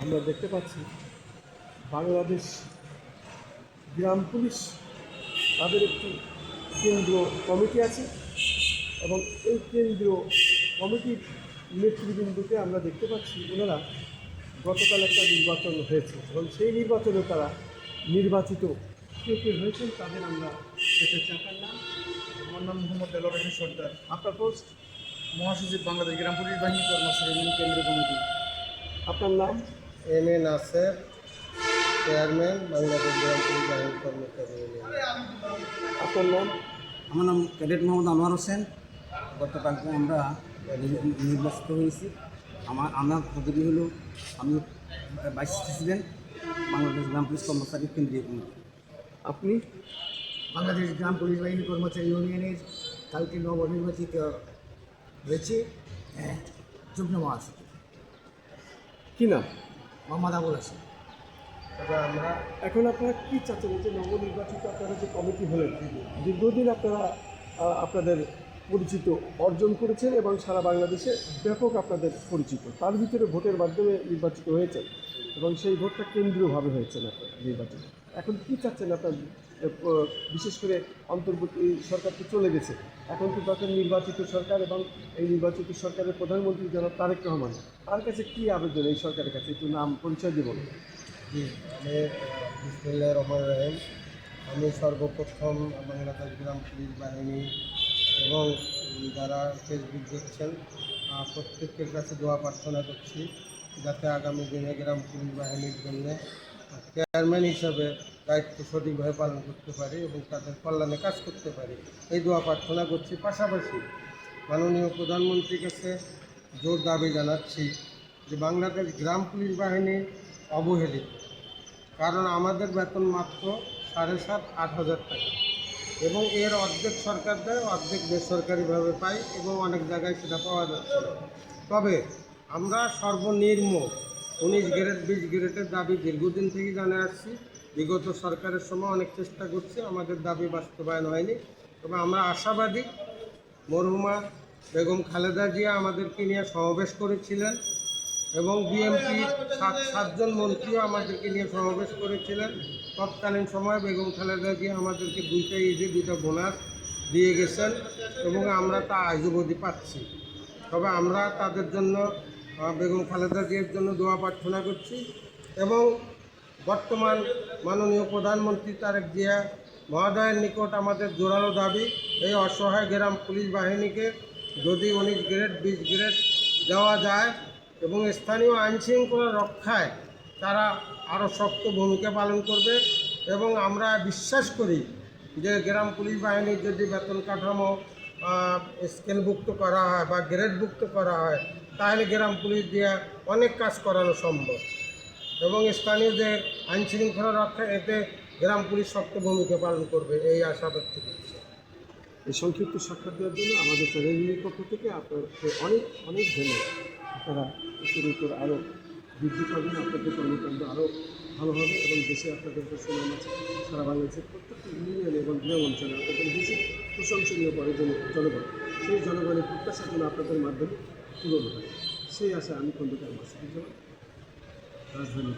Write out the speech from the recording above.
আমরা দেখতে পাচ্ছি বাংলাদেশ গ্রাম পুলিশ তাদের একটি কেন্দ্রীয় কমিটি আছে এবং এই কেন্দ্রীয় কমিটির নেতৃবৃন্দকে আমরা দেখতে পাচ্ছি ওনারা গতকাল একটা নির্বাচন হয়েছে এবং সেই নির্বাচনে তারা নির্বাচিত কে কে হয়েছেন তাদের আমরা দেখেছি। আপনার নাম? আমার নাম মোহাম্মদ দেলোয়ার হোসেন সর্দার, আপনার পোস্ট? মহাসচিব বাংলাদেশ গ্রাম পুলিশ বাহিনী কর্মচারী ইউনিয়ন কেন্দ্রীয় কমিটি। আপনার নাম? M A Naser, chairman, Bangladesh gram police বাহিনী কর্মচারী ইউনিয়ন। আপনার নাম? আমার নাম ক্যাডেট মোহাম্মদ আনোয়ার হোসেন। গতকালকে আমরা নির্বাচিত হয়েছি। আমার পদবি হলো আমি ভাইস প্রেসিডেন্ট বাংলাদেশ গ্রাম পুলিশ কর্মচারী কেন্দ্রীয় কমিটি। আপনি? বাংলাদেশ গ্রাম পুলিশ বাহিনী কর্মচারী ইউনিয়নের কালকে নবনির্বাচিত হয়েছে যুগ্ম মহাসচিব কি নাম? মোহাম্মদ আবুল হাসান। আমরা এখন আপনারা কী চাচ্ছেন যে নবনির্বাচিত আপনারা যে কমিটি হলেন দীর্ঘদিন আপনারা আপনাদের পরিচিত অর্জন করেছেন এবং সারা বাংলাদেশে ব্যাপক আপনাদের পরিচিত, তার ভিতরে ভোটের মাধ্যমে নির্বাচিত হয়েছেন এবং সেই ভোটটা কেন্দ্রীয়ভাবে হয়েছেন আপনার নির্বাচন। এখন কী চাচ্ছেন আপনার বিশেষ করে অন্তর্বর্তী এই সরকার তো চলে গেছে, এখন তো দরকার নির্বাচিত সরকার এবং এই নির্বাচিত সরকারের প্রধানমন্ত্রী জনাব তারেক রহমান, তার কাছে কী আবেদন এই সরকারের কাছে একটু নাম পরিচয় দেবেন? আমি বিসমিল্লাহির রহমানির রহিম। আমি সর্বপ্রথম বাংলাদেশ গ্রাম পুলিশ বাহিনী এবং যারা ফেসবুক দেখছেন প্রত্যেকের কাছে দোয়া প্রার্থনা করছি যাতে আগামী দিনে গ্রাম পুলিশ বাহিনীর জন্য চেয়ারম্যান হিসাবে দায়িত্ব সঠিকভাবে পালন করতে পারি এবং তাদের কল্যাণে কাজ করতে পারি, এই দোয়া প্রার্থনা করছি। পাশাপাশি মাননীয় প্রধানমন্ত্রীর কাছে জোর দাবি জানাচ্ছি যে বাংলাদেশ গ্রাম পুলিশ বাহিনী অবহেলিত, কারণ আমাদের বেতন মাত্র 7,500-8,000 টাকা এবং এর অর্ধেক সরকার দেয়, অর্ধেক বেসরকারিভাবে পাই এবং অনেক জায়গায় সেটা পাওয়া যাচ্ছে না। তবে আমরা সর্বনিম্ন 19 গ্রেড 20 গ্রেডের দাবি দীর্ঘদিন থেকে জানিয়ে আসছি। বিগত সরকারের সময় অনেক চেষ্টা করছি, আমাদের দাবি বাস্তবায়ন হয়নি। তবে আমরা আশাবাদী, মরহুমা বেগম খালেদা জিয়া আমাদেরকে নিয়ে সমাবেশ করেছিলেন এবং বিএমপি 7জন মন্ত্রীও আমাদেরকে নিয়ে সমাবেশ করেছিলেন। তৎকালীন সময়ে বেগম খালেদা জিয়া আমাদেরকে 2টা ঈদে 2টা বোনাস দিয়ে গেছেন এবং আমরা তা আজ অবধি পাচ্ছি। তবে আমরা তাদের জন্য বেগম খালেদা জিয়ার জন্য দোয়া প্রার্থনা করছি এবং বর্তমান মাননীয় প্রধানমন্ত্রী তারেক জিয়া মহোদয়ের নিকট আমাদের জোরালো দাবি, এই অসহায় গ্রাম পুলিশ বাহিনীকে যদি 19 গ্রেড 20 গ্রেড দেওয়া যায় এবং স্থানীয় আইনশৃঙ্খলা রক্ষায় তারা আরও শক্ত ভূমিকা পালন করবে এবং আমরা বিশ্বাস করি যে গ্রাম পুলিশ বাহিনীর যদি বেতন কাঠামো স্কেলভুক্ত করা হয় বা গ্রেডভুক্ত করা হয় তাহলে গ্রাম পুলিশ দিয়ে অনেক কাজ করানো সম্ভব এবং স্থানীয় যে আইনশৃঙ্খলা রক্ষা এতে গ্রাম পুলিশ শক্ত ভূমিকা পালন করবে, এই আশা ব্যক্ত করছি। এই সংক্ষিপ্ত সাক্ষাৎ দেওয়ার জন্য আমাদের চ্যানেলের পক্ষ থেকে আপনাকে অনেক অনেক ধন্যবাদ। আপনারা উত্তর আরও বৃদ্ধি পাবেন, আপনাদের কর্মকাণ্ড আরও ভালো হবে এবং দেশে আপনাদের সুনাম আছে। সারা বাংলাদেশের প্রত্যেকটি ইউনিয়ন এবং গ্রাম অঞ্চলে আপনাদের বেশি প্রশংসনীয় করে জনগণ, সেই জনগণের প্রত্যাশার জন্য আপনাদের মাধ্যমে পূরণ হয়, সেই আশা আমি খন্দকার মাসুদুজ্জামান, রাজধানী।